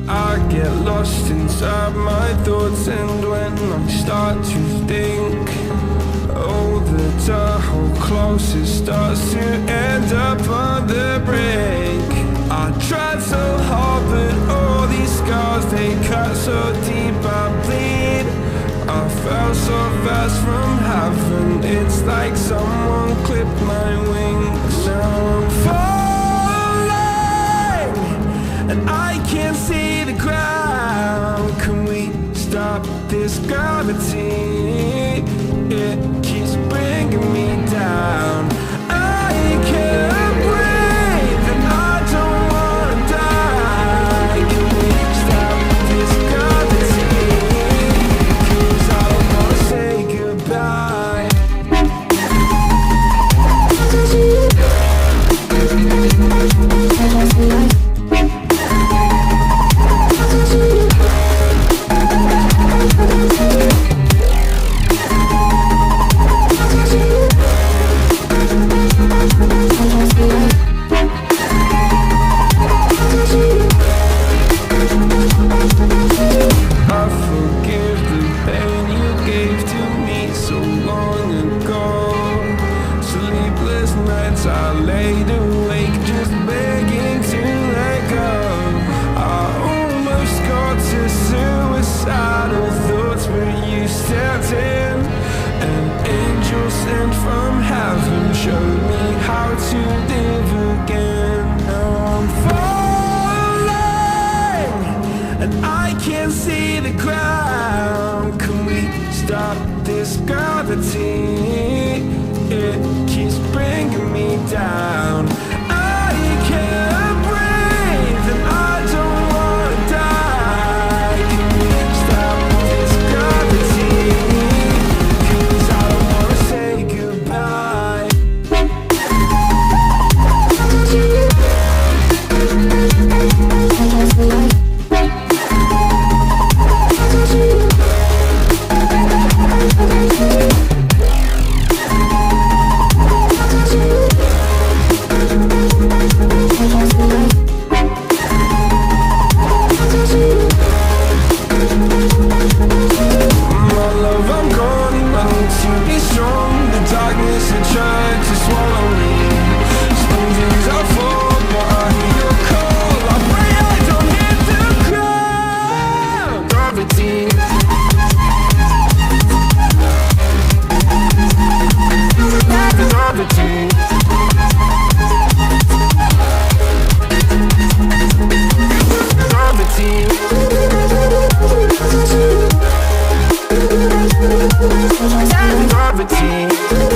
I get lost inside my thoughts, and when I start to think, oh, the door closest starts to end up on the brink. I tried so hard, but all these scars, they cut so deep, I bleed. I fell so fast from heaven, it's like someone clipped my wings. Now I'm falling, and I can't see the ground. Can we stop this gravity? It keeps bringing me down. I can't breathe, and I don't wanna die. Can we stop this gravity? 'Cause I don't wanna say goodbye. I forgive the pain you gave to me so long ago. Sleepless nights I laid awake just begging to let go. I almost got to suicidal thoughts, but you stepped in. An angel sent from heaven showed me how to live again. Now I'm falling, and I can't see the ground. Can we stop this gravity? It keeps bringing me down. I can't breathe, and I don't wanna die. Can we stop this gravity? 'Cause I don't wanna say goodbye. My love, I'm gone, I need to be strong. The darkness had tried to swallow me. Some days I fall, but I hear your call. I pray I don't hit the ground. Gravity. Gravity. Gravity. Gravity.